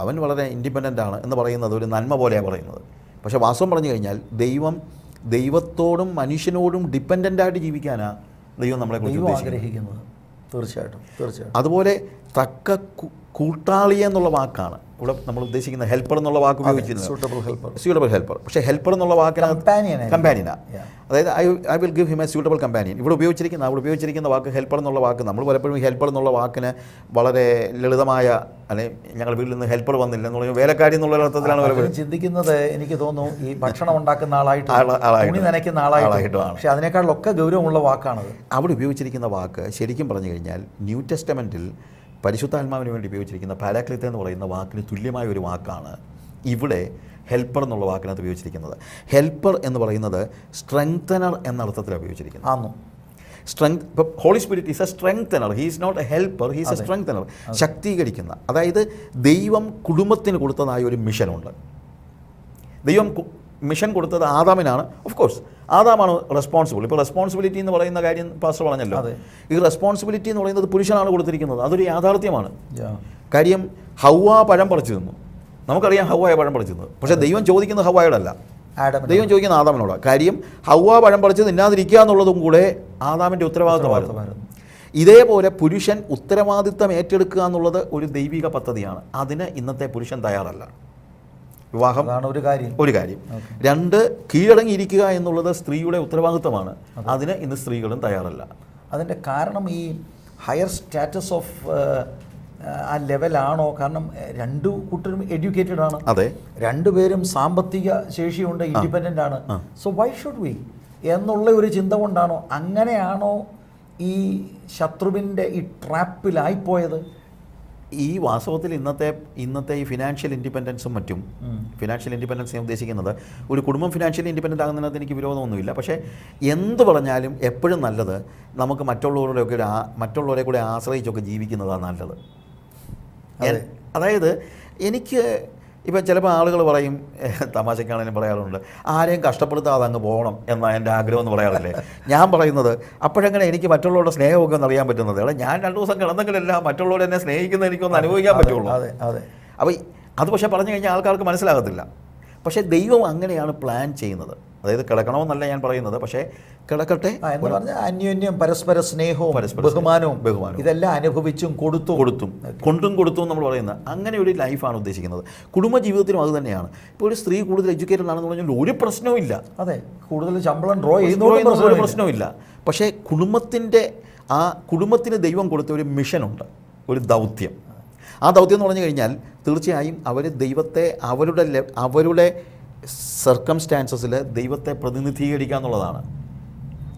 അവൻ വളരെ ഇൻഡിപെൻഡൻ്റ് ആണ് എന്ന് പറയുന്നത് ഒരു നന്മ പോലെയാണ് പറയുന്നത്. പക്ഷേ വാസ്തവം പറഞ്ഞു കഴിഞ്ഞാൽ ദൈവത്തോടും മനുഷ്യനോടും ഡിപ്പെൻഡൻ്റായിട്ട് ജീവിക്കാനാണ് ദൈവം നമ്മളെ ആഗ്രഹിക്കുന്നത്. തീർച്ചയായിട്ടും. അതുപോലെ തക്ക കൂട്ടാളി എന്നുള്ള വാക്കാണ് ഇവിടെ നമ്മൾ ഉദ്ദേശിക്കുന്ന. ഹെൽപ്പർ എന്നുള്ള വാക്ക് ഉപയോഗിച്ചിരുന്നത് സ്യൂട്ടബിൾ ഹെൽപ്പർ. പക്ഷേ ഹെൽപ്പർ എന്നുള്ള വാക്കിന് കമ്പാനിയനാണ്. അതായത് I will give him A suitable companion. ഇവിടെ ഉപയോഗിച്ചിരിക്കുന്ന വാക്ക് ഹെൽപ്പർ എന്നുള്ള വാക്ക്, നമ്മൾ പലപ്പോഴും ഹെൽപ്പർ എന്നുള്ള വാക്കിന് വളരെ ലളിതമായ, അല്ലെങ്കിൽ ഞങ്ങൾ വീട്ടിൽ നിന്ന് ഹെൽപ്പർ വന്നില്ല എന്നുള്ള വേലക്കാരി എന്നുള്ള അർത്ഥത്തിലാണ് ചിന്തിക്കുന്നത്. എനിക്ക് തോന്നുന്നു ഈ ഭക്ഷണം ഉണ്ടാക്കുന്ന ആളായിട്ട് നനയ്ക്കുന്ന ആളായിട്ടാണ്. പക്ഷേ അതിനേക്കാളൊക്കെ ഗൗരവമുള്ള വാക്കാണത്. അവിടെ ഉപയോഗിച്ചിരിക്കുന്ന വാക്ക് ശരിക്കും പറഞ്ഞു കഴിഞ്ഞാൽ ന്യൂ ടെസ്റ്റമെൻറ്റിൽ പരിശുദ്ധാത്മാവിന് വേണ്ടി ഉപയോഗിച്ചിരിക്കുന്ന പാരാക്ലിത്ത എന്ന് പറയുന്ന വാക്കിന് തുല്യമായ ഒരു വാക്കാണ് ഇവിടെ ഹെൽപ്പർ എന്നുള്ള വാക്കിനകത്ത് ഉപയോഗിച്ചിരിക്കുന്നത്. ഹെൽപ്പർ എന്ന് പറയുന്നത് സ്ട്രെങ്തനർ എന്ന അർത്ഥത്തിലാണ് ഉപയോഗിച്ചിരിക്കുന്നത്. ഇപ്പോൾ Holy Spirit is a strengthener. He is not a helper, he is a strengthener. ശക്തീകരിക്കുന്ന, അതായത് ദൈവം കുടുംബത്തിന് കൊടുത്തതായ ഒരു മിഷനുണ്ട്. ദൈവം മിഷൻ കൊടുത്തത് ആദാമിനാണ്. ഓഫ് കോഴ്സ് ആദാമാണ് റെസ്പോൺസിബിൾ. ഇപ്പോൾ റെസ്പോൺസിബിലിറ്റി എന്ന് പറയുന്ന കാര്യം പാസ്റ്റർ പറഞ്ഞല്ലോ. ഈ റെസ്പോൺസിബിലിറ്റി എന്ന് പറയുന്നത് പുരുഷനാണ് കൊടുത്തിരിക്കുന്നത്. അതൊരു യാഥാർത്ഥ്യമാണ്. കാര്യം ഹവ്വ പഴം പറിച്ചു തന്നു. നമുക്കറിയാം ഹവ്വയെ പഴം പറിച്ചു തന്നത്. പക്ഷേ ദൈവം ചോദിക്കുന്നത് ഹവ്വയോടല്ല, ദൈവം ചോദിക്കുന്ന ആദാമിനോടാണ്. കാര്യം ഹവ്വ പഴം പറിച്ച് തിന്നാതിരിക്കുക എന്നുള്ളതും കൂടെ ആദാമിൻ്റെ ഉത്തരവാദിത്തമായിരുന്നു. ഇതേപോലെ പുരുഷൻ ഉത്തരവാദിത്തം ഏറ്റെടുക്കുക എന്നുള്ളത് ഒരു ദൈവിക പദ്ധതിയാണ്. അതിന് ഇന്നത്തെ പുരുഷൻ തയ്യാറല്ല. വിവാഹം ഒരു കാര്യം. രണ്ട്, കീഴടങ്ങിയിരിക്കുക എന്നുള്ളത് സ്ത്രീയുടെ ഉത്തരവാദിത്തമാണ്. അതിന് ഇന്ന് സ്ത്രീകളും തയ്യാറല്ല. അതിൻ്റെ കാരണം ഈ ഹയർ സ്റ്റാറ്റസ് ഓഫ് ആ ലെവലാണോ? കാരണം രണ്ടു കൂട്ടരും എഡ്യൂക്കേറ്റഡ് ആണ്. അതെ, രണ്ടുപേരും സാമ്പത്തിക ശേഷിയുണ്ട്, ഇൻഡിപെൻഡൻ്റ് ആണ്. സോ വൈ ഷുഡ് വി എന്നുള്ള ഒരു ചിന്ത കൊണ്ടാണോ? അങ്ങനെയാണോ ഈ ശത്രുവിൻ്റെ ഈ ട്രാപ്പിലായിപ്പോയത്? ഈ വാസ്തവത്തിൽ ഇന്നത്തെ ഈ ഫിനാൻഷ്യൽ ഇൻഡിപെൻഡൻസും മറ്റും, ഫിനാൻഷ്യൽ ഇൻഡിപെൻഡൻസ് ഞാൻ ഉദ്ദേശിക്കുന്നത് ഒരു കുടുംബം ഫിനാൻഷ്യലി ഇൻഡിപെൻഡൻ്റ് ആകുന്നതിനകത്ത് എനിക്ക് വിരോധമൊന്നുമില്ല. പക്ഷേ എന്ത് പറഞ്ഞാലും എപ്പോഴും നല്ലത് നമുക്ക് മറ്റുള്ളവരെ കൂടെ ആശ്രയിച്ചൊക്കെ ജീവിക്കുന്നതാണ് നല്ലത്. അതായത് എനിക്ക് ഇപ്പം ചിലപ്പോൾ ആളുകൾ പറയും, തമാശക്കാണെങ്കിലും പറയാറുണ്ട്, ആരെയും കഷ്ടപ്പെടുത്താതെ അങ്ങ് പോകണം എന്നാണ് എൻ്റെ ആഗ്രഹം എന്ന് പറയാറില്ലേ. ഞാൻ പറയുന്നത് അപ്പോഴെങ്ങനെ എനിക്ക് മറ്റുള്ളവരുടെ സ്നേഹമൊക്കെ ഒന്ന് അറിയാൻ പറ്റുന്നത്? ഞാൻ 2 ദിവസം കിടന്നെങ്കിലല്ല മറ്റുള്ളവർ എന്നെ സ്നേഹിക്കുന്നത് എനിക്കൊന്ന് അനുഭവിക്കാൻ പറ്റുള്ളൂ. അപ്പോൾ അത് പക്ഷേ പറഞ്ഞു കഴിഞ്ഞാൽ ആൾക്കാർക്ക് മനസ്സിലാകത്തില്ല. പക്ഷേ ദൈവം അങ്ങനെയാണ് പ്ലാൻ ചെയ്യുന്നത്. അതായത് കിടക്കണമെന്നല്ല ഞാൻ പറയുന്നത്, പക്ഷേ കിടക്കട്ടെ എന്ന് പറഞ്ഞാൽ അന്യോന്യം പരസ്പര സ്നേഹവും ബഹുമാനവും ഇതെല്ലാം അനുഭവിച്ചും കൊടുത്തും നമ്മൾ പറയുന്നത് അങ്ങനെ ഒരു ലൈഫാണ് ഉദ്ദേശിക്കുന്നത്. കുടുംബജീവിതത്തിലും അത് തന്നെയാണ്. ഇപ്പോൾ ഒരു സ്ത്രീ കൂടുതൽ എഡ്യൂക്കേറ്റഡ് ആണെന്ന് പറഞ്ഞാൽ ഒരു പ്രശ്നവും ഇല്ല. അതെ, കൂടുതൽ ശമ്പളം ഡ്രോ ചെയ്യുന്ന ഒരു പ്രശ്നവും. പക്ഷേ കുടുംബത്തിന് ദൈവം കൊടുത്ത ഒരു മിഷനുണ്ട്, ഒരു ദൗത്യം. ആ ദൗത്യം എന്ന് പറഞ്ഞു കഴിഞ്ഞാൽ തീർച്ചയായും അവർ ദൈവത്തെ അവരുടെ സർക്കംസ്റ്റാൻസസിൽ ദൈവത്തെ പ്രതിനിധീകരിക്കുക എന്നുള്ളതാണ്.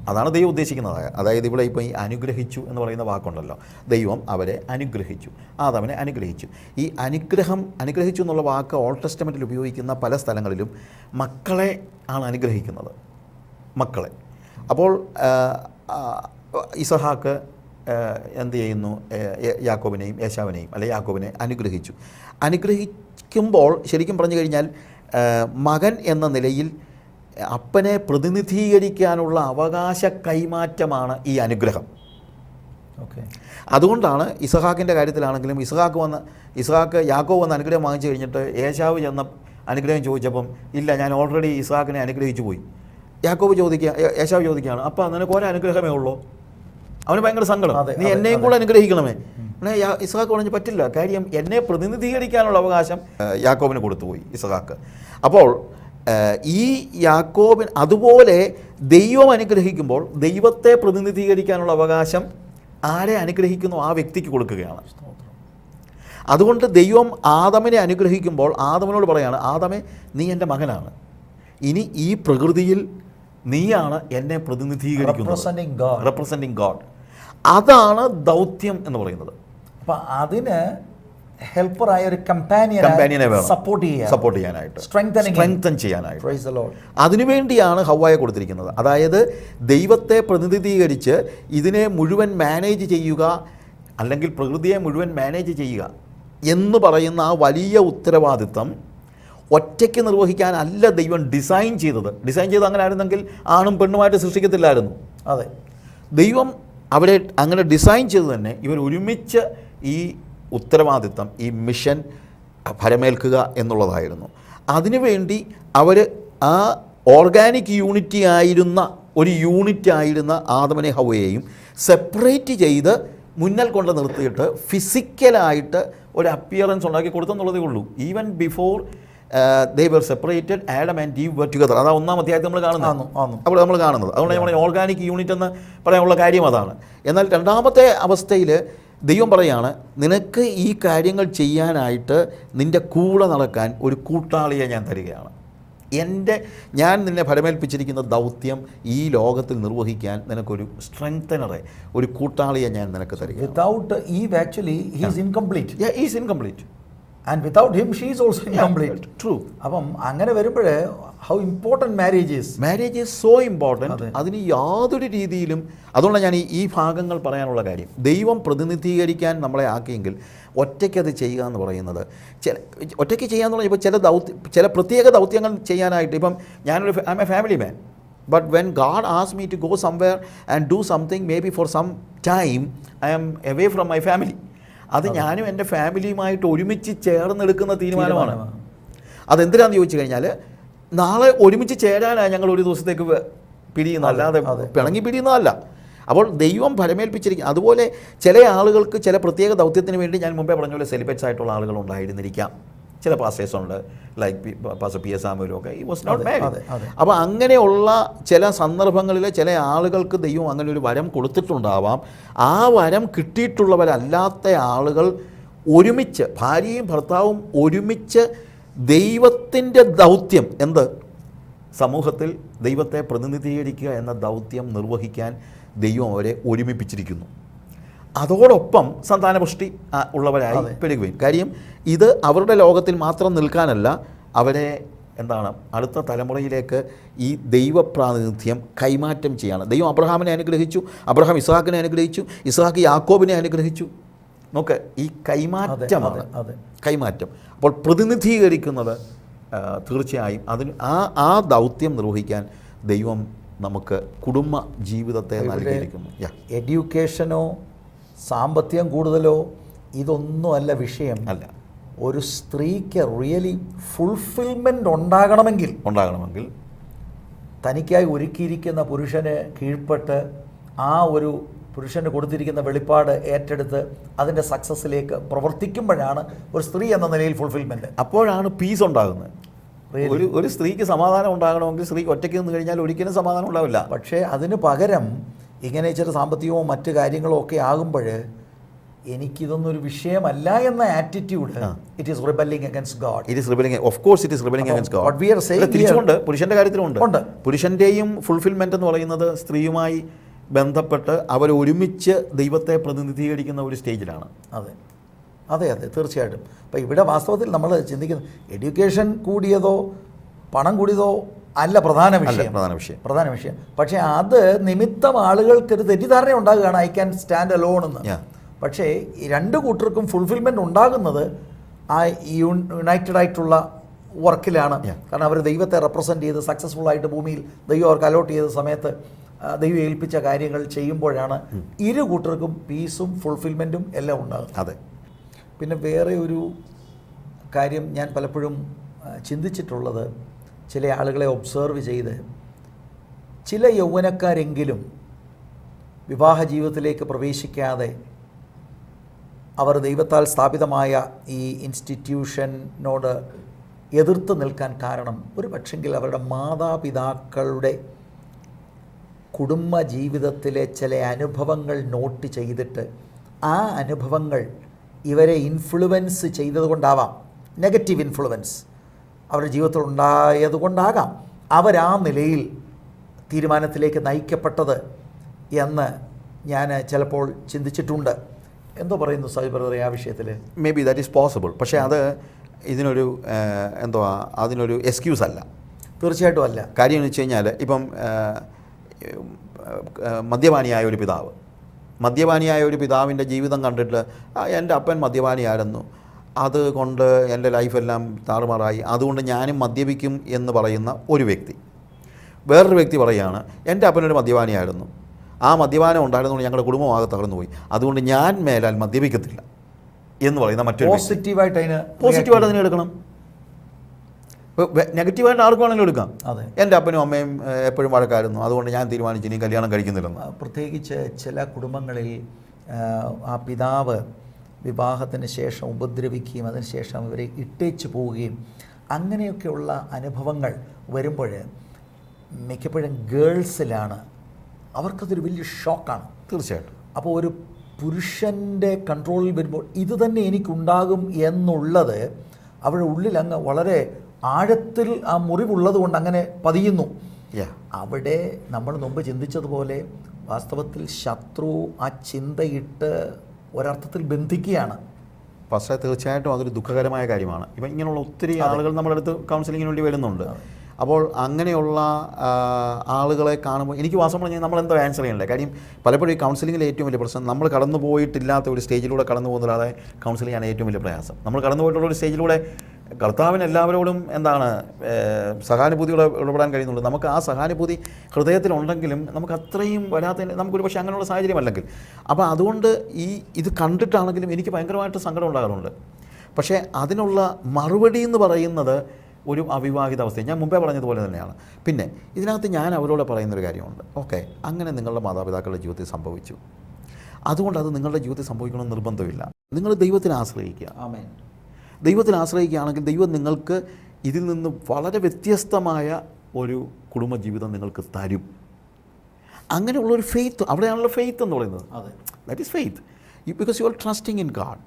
അതാണ് ദൈവം ഉദ്ദേശിക്കുന്നത്. അതായത് ഇവിടെ ഇപ്പോൾ ഈ അനുഗ്രഹിച്ചു എന്ന് പറയുന്ന വാക്കുണ്ടല്ലോ, ദൈവം അവരെ അനുഗ്രഹിച്ചു, ആദാമിനെ അനുഗ്രഹിച്ചു. ഈ അനുഗ്രഹിച്ചു എന്നുള്ള വാക്ക് ഓൾഡ് ടെസ്റ്റമെൻറ്റിൽ ഉപയോഗിക്കുന്ന പല സ്ഥലങ്ങളിലും മക്കളെ ആണ് അനുഗ്രഹിക്കുന്നത്, മക്കളെ. അപ്പോൾ ഇസഹാക്ക് എന്ത് ചെയ്യുന്നു, യാക്കോബിനെയും ഏശാവിനെയും അല്ലെ യാക്കോബിനെ അനുഗ്രഹിക്കുമ്പോൾ ശരിക്കും പറഞ്ഞു കഴിഞ്ഞാൽ മകൻ എന്ന നിലയിൽ അപ്പനെ പ്രതിനിധീകരിക്കാനുള്ള അവകാശ കൈമാറ്റമാണ് ഈ അനുഗ്രഹം. ഓക്കെ. അതുകൊണ്ടാണ് ഇസഹാക്കിൻ്റെ കാര്യത്തിലാണെങ്കിലും ഇസഹാക്ക് യാക്കോബ് വന്ന് അനുഗ്രഹം വാങ്ങിച്ചു കഴിഞ്ഞിട്ട് ഏശാവ് ചെന്ന അനുഗ്രഹം ചോദിച്ചപ്പം ഇല്ല, ഞാൻ ഓൾറെഡി ഇസഹാക്കിനെ അനുഗ്രഹിച്ചു പോയി. ഏശാവ് ചോദിക്കുകയാണ്, അപ്പം നിനക്ക് ഒരേ അനുഗ്രഹമേ ഉള്ളൂ. അവന് ഭയങ്കര സങ്കടം, നീ എന്നെയും കൂടെ അനുഗ്രഹിക്കണമേ. ഇസഹാക്ക് പറഞ്ഞു പറ്റില്ല, കാര്യം എന്നെ പ്രതിനിധീകരിക്കാനുള്ള അവകാശം യാക്കോബിന് കൊടുത്തുപോയി ഇസഹാക്ക്. അപ്പോൾ ഈ യാക്കോബിന് അതുപോലെ ദൈവം അനുഗ്രഹിക്കുമ്പോൾ ദൈവത്തെ പ്രതിനിധീകരിക്കാനുള്ള അവകാശം ആരെ അനുഗ്രഹിക്കുന്നു ആ വ്യക്തിക്ക് കൊടുക്കുകയാണ്. അതുകൊണ്ട് ദൈവം ആദമിനെ അനുഗ്രഹിക്കുമ്പോൾ ആദമിനോട് പറയാണ്, ആദമേ നീ എൻ്റെ മകനാണ്, ഇനി ഈ പ്രകൃതിയിൽ നീയാണ് എന്നെ പ്രതിനിധീകരിക്കുന്നത്, റെപ്രസെൻറ്റിങ് ഗോഡ്. അതാണ് ദൗത്യം എന്ന് പറയുന്നത്. അപ്പം അതിന് ഹെൽപ്പറായ ഒരു കമ്പാനിയനെ വേണം സപ്പോർട്ട് ചെയ്യാനായിട്ട്, സ്ട്രെങ്തൻ ചെയ്യാനായിട്ട്. അതിനുവേണ്ടിയാണ് ഹവ്വായെ കൊടുത്തിരിക്കുന്നത്. അതായത് ദൈവത്തെ പ്രതിനിധീകരിച്ച് ഇതിനെ മുഴുവൻ മാനേജ് ചെയ്യുക, അല്ലെങ്കിൽ പ്രകൃതിയെ മുഴുവൻ മാനേജ് ചെയ്യുക എന്ന് പറയുന്ന ആ വലിയ ഉത്തരവാദിത്തം ഒറ്റയ്ക്ക് നിർവഹിക്കാനല്ല ദൈവം ഡിസൈൻ ചെയ്തത് അങ്ങനെ ആയിരുന്നെങ്കിൽ ആണും പെണ്ണുമായിട്ട് സൃഷ്ടിക്കത്തില്ലായിരുന്നു. അതെ, ദൈവം അവരെ അങ്ങനെ ഡിസൈൻ ചെയ്ത് തന്നെ ഇവർ ഒരുമിച്ച് ഈ ഉത്തരവാദിത്തം, ഈ മിഷൻ ഫലമേൽക്കുക എന്നുള്ളതായിരുന്നു. അതിനുവേണ്ടി അവർ ആ ഓർഗാനിക് ഒരു യൂണിറ്റ് ആയിരുന്ന ആദമിനെ ഹവ്വയെയും സെപ്പറേറ്റ് ചെയ്ത് മുന്നിൽ കൊണ്ട് നിർത്തിയിട്ട് ഫിസിക്കലായിട്ട് ഒരു അപ്പിയറൻസ് ഉണ്ടാക്കി കൊടുത്തെന്നുള്ളതേ ഉള്ളൂ. Even before they were separated, Adam and Eve were together. അതാണ് 1-ാം അധ്യായത്തിൽ നമ്മൾ കാണുന്നത്. അതുകൊണ്ട് നമ്മൾ ഓർഗാനിക് യൂണിറ്റ് എന്ന് പറയാനുള്ള കാര്യം അതാണ്. എന്നാൽ 2-ാമത്തെ അവസ്ഥയിൽ ദൈവം പറയാണ്, നിനക്ക് ഈ കാര്യങ്ങൾ ചെയ്യാനായിട്ട് നിൻ്റെ കൂടെ നടക്കാൻ ഒരു കൂട്ടാളിയെ ഞാൻ തരികയാണ്. ഞാൻ നിന്നെ ഫലമേൽപ്പിച്ചിരിക്കുന്ന ദൗത്യം ഈ ലോകത്തിൽ നിർവഹിക്കാൻ നിനക്കൊരു സ്ട്രെങ്തനറെ, ഒരു കൂട്ടാളിയെ ഞാൻ നിനക്ക് തരിക. Without Eve actually he is incomplete. Yeah, he is incomplete. And without him she is also incomplete. True. അപ്പം അങ്ങനെ വരുമ്പോഴേ how important marriage is so important. അതിന് യാതൊരു രീതിയിലും, അതുകൊണ്ടാണ് ഞാൻ ഈ ഭാഗങ്ങൾ പറയാനുള്ള കാര്യം. ദൈവം പ്രതിനിധീകരിക്കാൻ നമ്മളെ ആക്കിയെങ്കിൽ ഒറ്റയ്ക്കത് ചെയ്യുക എന്ന് പറയുന്നത്, ഒറ്റയ്ക്ക് ചെയ്യാന്ന് പറഞ്ഞാൽ ഇപ്പോൾ ചില പ്രത്യേക ദൗത്യങ്ങൾ ചെയ്യാനായിട്ട്, ഇപ്പം I am a family man, but when God asks me to go somewhere and do something may be for some time I am away from my family. അത് ഞാനും എൻ്റെ ഫാമിലിയുമായിട്ട് ഒരുമിച്ച് ചേർന്നെടുക്കുന്ന തീരുമാനമാണ്. അതെന്തിനാന്ന് ചോദിച്ചു കഴിഞ്ഞാൽ, നാളെ ഒരുമിച്ച് ചേരാനാണ് ഞങ്ങൾ ഒരു ദിവസത്തേക്ക് പിരിയുന്നത്, അല്ലാതെ പിണങ്ങി പിരിയുന്നതല്ല. അപ്പോൾ ദൈവം ഫലമേൽപ്പിച്ചിരിക്കും. അതുപോലെ ചില ആളുകൾക്ക് ചില പ്രത്യേക ദൗത്യത്തിന് വേണ്ടി, ഞാൻ മുമ്പേ പറഞ്ഞ പോലെ സെലിബ്രേറ്റ്സ് ആയിട്ടുള്ള ആളുകൾ ഉണ്ടായിരുന്നിരിക്കാം. ചില പാസ്റ്റേഴ്സ് ഉണ്ട്, ലൈക്ക് പാസ്റ്റർ പി എസ് സാമുവലും ഒക്കെ, ഈ വാസ് നോട്ട് മാരീഡ്. അപ്പോൾ അങ്ങനെയുള്ള ചില സന്ദർഭങ്ങളിൽ ചില ആളുകൾക്ക് ദൈവം അങ്ങനെ ഒരു വരം കൊടുത്തിട്ടുണ്ടാവാം. ആ വരം കിട്ടിയിട്ടുള്ളവരല്ലാത്ത ആളുകൾ ഒരുമിച്ച്, ഭാര്യയും ഭർത്താവും ഒരുമിച്ച് ദൈവത്തിൻ്റെ ദൗത്യം, സമൂഹത്തിൽ ദൈവത്തെ പ്രതിനിധീകരിക്കുക എന്ന ദൗത്യം നിർവഹിക്കാൻ ദൈവം അവരെ ഒരുമിപ്പിച്ചിരിക്കുന്നു. അതോടൊപ്പം സന്താനപുഷ്ടി ഉള്ളവരായി പെരുകുകയും. കാര്യം ഇത് അവരുടെ ലോകത്തിൽ മാത്രം നിൽക്കാനല്ല, അവരെ അടുത്ത തലമുറയിലേക്ക് ഈ ദൈവപ്രാതിനിധ്യം കൈമാറ്റം ചെയ്യാണ്. ദൈവം അബ്രഹാമിനെ അനുഗ്രഹിച്ചു, അബ്രഹാം ഇസ്ഹാക്കിനെ അനുഗ്രഹിച്ചു, ഇസ്ഹാക്ക് യാക്കോബിനെ അനുഗ്രഹിച്ചു. നോക്ക്, ഈ കൈമാറ്റമാണ്, കൈമാറ്റം. അപ്പോൾ പ്രതിനിധീകരിക്കുന്നത് തീർച്ചയായും ആ ദൗത്യം നിർവഹിക്കാൻ ദൈവം നമുക്ക് കുടുംബ ജീവിതത്തെ നൽകിയിരിക്കുന്നു. എഡ്യൂക്കേഷനോ സാമ്പത്തികം കൂടുതലോ ഇതൊന്നുമല്ല വിഷയം. അല്ല, ഒരു സ്ത്രീക്ക് റിയലി ഫുൾഫിൽമെൻ്റ് ഉണ്ടാകണമെങ്കിൽ തനിക്കായി ഒരുക്കിയിരിക്കുന്ന പുരുഷന് കീഴ്പ്പെട്ട് ആ ഒരു പുരുഷന് കൊടുത്തിരിക്കുന്ന വെളിപ്പാട് ഏറ്റെടുത്ത് അതിൻ്റെ സക്സസ്സിലേക്ക് പ്രവർത്തിക്കുമ്പോഴാണ് ഒരു സ്ത്രീ എന്ന നിലയിൽ ഫുൾഫിൽമെൻറ്റ്. അപ്പോഴാണ് പീസ് ഉണ്ടാകുന്നത്. ഒരു സ്ത്രീക്ക് സമാധാനം ഉണ്ടാകണമെങ്കിൽ സ്ത്രീക്ക് ഒറ്റയ്ക്ക് നിന്ന് കഴിഞ്ഞാൽ ഒരിക്കലും സമാധാനം ഉണ്ടാവില്ല. പക്ഷേ അതിന് പകരം ഇങ്ങനെ ചില സാമ്പത്തികമോ മറ്റു കാര്യങ്ങളോ ഒക്കെ ആകുമ്പോൾ എനിക്കിതൊന്നും ഒരു വിഷയമല്ല എന്ന attitude it is rebelling against God. It is rebelling, of course it is rebelling against What we are God. saying തിരിച്ചുകൊണ്ട് പുരുഷന്റെ കാര്യത്തിലുണ്ട്. ഉണ്ട്. പുരുഷന്റെയും ഫുൾഫിൽമെന്റ് എന്ന് പറയുന്നത് സ്ത്രീയുമായി ബന്ധപ്പെട്ട് അവർ ഒരുമിച്ച് ദൈവത്തെ പ്രതിനിധീകരിക്കുന്ന ഒരു സ്റ്റേജിലാണ്. അതെ അതെ അതെ തീർച്ചയായിട്ടും. അപ്പോൾ ഇവിടെ വാസ്തവത്തിൽ നമ്മൾ ചിന്തിക്കുന്നത് എഡ്യൂക്കേഷൻ കൂടിയതോ പണം കൂടിയതോ അല്ല പ്രധാന വിഷയം. പക്ഷേ അത് നിമിത്തം ആളുകൾക്കൊരു തെറ്റിദ്ധാരണ ഉണ്ടാകുകയാണ് ഐ ക്യാൻ സ്റ്റാൻഡ് അലോൺ എന്ന്. പക്ഷേ ഈ രണ്ട് കൂട്ടർക്കും ഫുൾഫിൽമെൻ്റ് ഉണ്ടാകുന്നത് ആ യുണൈറ്റഡ് ആയിട്ടുള്ള വർക്കിലാണ്. കാരണം അവർ ദൈവത്തെ റെപ്രസെൻ്റ് ചെയ്ത് സക്സസ്ഫുൾ ആയിട്ട് ഭൂമിയിൽ ദൈവം അവർക്ക് അലോട്ട് ചെയ്ത സമയത്ത് ദൈവം ഏൽപ്പിച്ച കാര്യങ്ങൾ ചെയ്യുമ്പോഴാണ് ഇരു കൂട്ടർക്കും പീസും ഫുൾഫിൽമെൻറ്റും എല്ലാം ഉണ്ടാകും. അതെ. പിന്നെ വേറെ ഒരു കാര്യം ഞാൻ പലപ്പോഴും ചിന്തിച്ചിട്ടുള്ളത്, ചില ആളുകളെ ഒബ്സർവ് ചെയ്ത് ചില യൗവനക്കാരെങ്കിലും വിവാഹ ജീവിതത്തിലേക്ക് പ്രവേശിക്കാതെ അവർ ദൈവത്താൽ സ്ഥാപിതമായ ഈ ഇൻസ്റ്റിറ്റ്യൂഷനോട് എതിർത്ത് നിൽക്കാൻ കാരണം ഒരു പക്ഷെങ്കിൽ അവരുടെ മാതാപിതാക്കളുടെ കുടുംബ ജീവിതത്തിലെ ചില അനുഭവങ്ങൾ നോട്ട് ചെയ്തിട്ട് ആ അനുഭവങ്ങൾ ഇവരെ ഇൻഫ്ലുവൻസ് ചെയ്തതുകൊണ്ടാവാം, നെഗറ്റീവ് ഇൻഫ്ലുവൻസ് അവരുടെ ജീവിതത്തിൽ ഉണ്ടായതുകൊണ്ടാകാം അവരാ നിലയിൽ തീരുമാനത്തിലേക്ക് നയിക്കപ്പെട്ടത് എന്ന് ഞാൻ ചിലപ്പോൾ ചിന്തിച്ചിട്ടുണ്ട്. എന്തോ പറയുന്നു സാഹിബ് ബ്രദറെ ആ വിഷയത്തിൽ? May be that is possible. പക്ഷേ അത് ഇതിനൊരു എന്തുവാ അതിനൊരു എക്സ്ക്യൂസ് അല്ല. തീർച്ചയായിട്ടും അല്ല. കാര്യം എന്ന് വെച്ച് കഴിഞ്ഞാൽ ഇപ്പം മദ്യപാനിയായ ഒരു പിതാവിൻ്റെ ജീവിതം കണ്ടിട്ട് എൻ്റെ അപ്പൻ മദ്യപാനിയായിരുന്നു, അതുകൊണ്ട് എൻ്റെ ലൈഫെല്ലാം താറുമാറായി, അതുകൊണ്ട് ഞാനും മദ്യപിക്കും എന്ന് പറയുന്ന ഒരു വ്യക്തി. വേറൊരു വ്യക്തി പറയുകയാണ് എൻ്റെ അപ്പനൊരു മദ്യപാനിയായിരുന്നു, ആ മദ്യപാനം ഉണ്ടായിരുന്നുകൊണ്ട് ഞങ്ങളുടെ കുടുംബമാകെ തകർന്നു പോയി, അതുകൊണ്ട് ഞാൻ മേലാൽ മദ്യപിക്കത്തില്ല എന്ന് പറയുന്ന മറ്റൊരു പോസിറ്റീവായിട്ട് അതിനെ എടുക്കണം. നെഗറ്റീവായിട്ട് ആർക്ക് വേണമെങ്കിലും എടുക്കാം. അതെ, എൻ്റെ അപ്പനും അമ്മയും എപ്പോഴും വഴക്കായിരുന്നു, അതുകൊണ്ട് ഞാൻ തീരുമാനിച്ചു ഇനി കല്യാണം കഴിക്കുന്നില്ലെന്ന്. പ്രത്യേകിച്ച് ചില കുടുംബങ്ങളിൽ ആ പിതാവ് വിവാഹത്തിന് ശേഷം ഉപദ്രവിക്കുകയും അതിനുശേഷം ഇവരെ ഇട്ടേച്ച് പോവുകയും അങ്ങനെയൊക്കെയുള്ള അനുഭവങ്ങൾ വരുമ്പോൾ മിക്കപ്പോഴും ഗേൾസിലാണ് അവർക്കതൊരു വലിയ ഷോക്കാണ്. തീർച്ചയായിട്ടും. അപ്പോൾ ഒരു പുരുഷൻ്റെ കൺട്രോളിൽ വരുമ്പോൾ ഇത് തന്നെ എനിക്കുണ്ടാകും എന്നുള്ളത് അവരുടെ ഉള്ളിൽ അങ്ങ് വളരെ ആഴത്തിൽ ആ മുറിവുള്ളത് കൊണ്ട് അങ്ങനെ പതിയുന്നു. അവിടെ നമ്മൾ മുമ്പ് ചിന്തിച്ചതുപോലെ വാസ്തവത്തിൽ ശത്രു ആ ചിന്തയിട്ട് ഒരർത്ഥത്തിൽ ബന്ധിക്കുകയാണ്. പക്ഷേ തീർച്ചയായിട്ടും അതൊരു ദുഃഖകരമായ കാര്യമാണ്. ഇപ്പം ഇങ്ങനെയുള്ള ഒത്തിരി ആളുകൾ നമ്മുടെ അടുത്ത് കൗൺസിലിങ്ങിന് വേണ്ടി വരുന്നുണ്ട്. അപ്പോൾ അങ്ങനെയുള്ള ആളുകളെ കാണുമ്പോൾ എനിക്ക് വാസം പറഞ്ഞാൽ നമ്മളെന്തോ ആൻസർ ചെയ്യണ്ടേ. കാര്യം പലപ്പോഴും ഈ കൗൺസിലിങ്ങിലെ ഏറ്റവും വലിയ പ്രശ്നം നമ്മൾ കടന്നു പോയിട്ടില്ലാത്ത ഒരു സ്റ്റേജിലൂടെ കടന്നു പോകുന്നൊരാളെ കൗൺസിൽ ചെയ്യാൻ ഏറ്റവും വലിയ പ്രയാസം. നമ്മൾ കടന്നു പോയിട്ടുള്ള ഒരു സ്റ്റേജിലൂടെ കർത്താവിന് എല്ലാവരോടും എന്താണ് സഹാനുഭൂതിയോടെ ഇടപെടാൻ കഴിയുന്നുണ്ട്. നമുക്ക് ആ സഹാനുഭൂതി ഹൃദയത്തിലുണ്ടെങ്കിലും നമുക്ക് അത്രയും വരാത്ത നമുക്കൊരു പക്ഷേ അങ്ങനെയുള്ള സാഹചര്യമല്ലെങ്കിൽ. അപ്പോൾ അതുകൊണ്ട് ഇത് കണ്ടിട്ടാണെങ്കിലും എനിക്ക് ഭയങ്കരമായിട്ട് സങ്കടം ഉണ്ടാകാറുണ്ട്. പക്ഷേ അതിനുള്ള മറുപടി എന്ന് പറയുന്നത് ഒരു അവിവാഹിത അവസ്ഥ ഞാൻ മുമ്പേ പറഞ്ഞതുപോലെ തന്നെയാണ്. പിന്നെ ഇതിനകത്ത് ഞാൻ അവരോട് പറയുന്നൊരു കാര്യമുണ്ട്. ഓക്കെ, അങ്ങനെ നിങ്ങളുടെ മാതാപിതാക്കളുടെ ജീവിതത്തിൽ സംഭവിച്ചു, അതുകൊണ്ട് അത് നിങ്ങളുടെ ജീവിതത്തിൽ സംഭവിക്കണമെന്ന് നിർബന്ധമില്ല. നിങ്ങൾ ദൈവത്തിനെ ആശ്രയിക്കുക. ആമേൻ. ദൈവത്തിൽ ആശ്രയിക്കുകയാണെങ്കിൽ ദൈവം നിങ്ങൾക്ക് ഇതിൽ നിന്ന് വളരെ വ്യത്യസ്തമായ ഒരു കുടുംബജീവിതം നിങ്ങൾക്ക് തരും. അങ്ങനെയുള്ളൊരു ഫെയ്ത്ത്, അവിടെയാണല്ലോ ഫെയ്ത്ത് എന്ന് പറയുന്നത്. അതെ, that is faith, because you are trusting in God.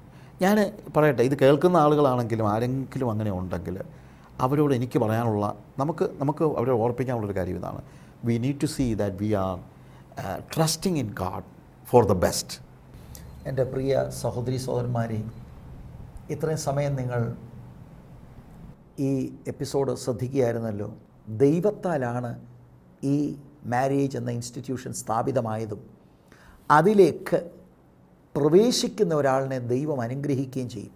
ഞാൻ പറയട്ടെ, ഇത് കേൾക്കുന്ന ആളുകളാണെങ്കിലും ആരെങ്കിലും അങ്ങനെ ഉണ്ടെങ്കിൽ അവരോട് എനിക്ക് പറയാനുള്ള നമുക്ക് അവരെ ഓർപ്പിക്കാനുള്ളൊരു കാര്യം ഇതാണ്. We need to see that we are trusting in God for the best. എൻ്റെ പ്രിയ സഹോദരി സഹോദരന്മാരെ, ഇത്രയും സമയം നിങ്ങൾ ഈ എപ്പിസോഡ് ശ്രദ്ധിക്കുകയായിരുന്നല്ലോ. ദൈവത്താലാണ് ഈ മാരേജ് എന്ന ഇൻസ്റ്റിറ്റ്യൂഷൻ സ്ഥാപിതമായതും അതിലേക്ക് പ്രവേശിക്കുന്ന ഒരാളിനെ ദൈവം അനുഗ്രഹിക്കുകയും ചെയ്യും.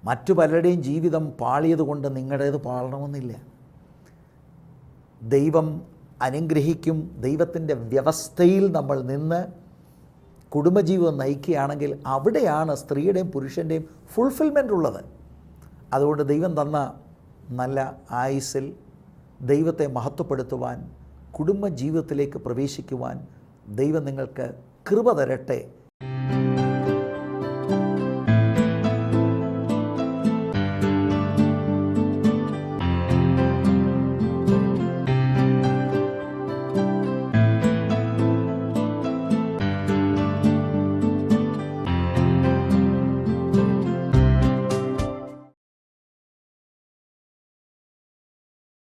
മറ്റു പലരുടെയും ജീവിതം പാളിയതുകൊണ്ട് നിങ്ങളുടേത് പാളണമെന്നില്ല. ദൈവം അനുഗ്രഹിക്കും. ദൈവത്തിൻ്റെ വ്യവസ്ഥയിൽ നമ്മൾ നിന്ന് കുടുംബജീവിതം നയിക്കുകയാണെങ്കിൽ അവിടെയാണ് സ്ത്രീയുടെയും പുരുഷൻ്റെയും ഫുൾഫിൽമെൻ്റ് ഉള്ളത്. അതുകൊണ്ട് ദൈവം തന്ന നല്ല ആയുസ്സിൽ ദൈവത്തെ മഹത്വപ്പെടുത്തുവാൻ, കുടുംബജീവിതത്തിലേക്ക് പ്രവേശിക്കുവാൻ ദൈവം നിങ്ങൾക്ക് കൃപ തരട്ടെ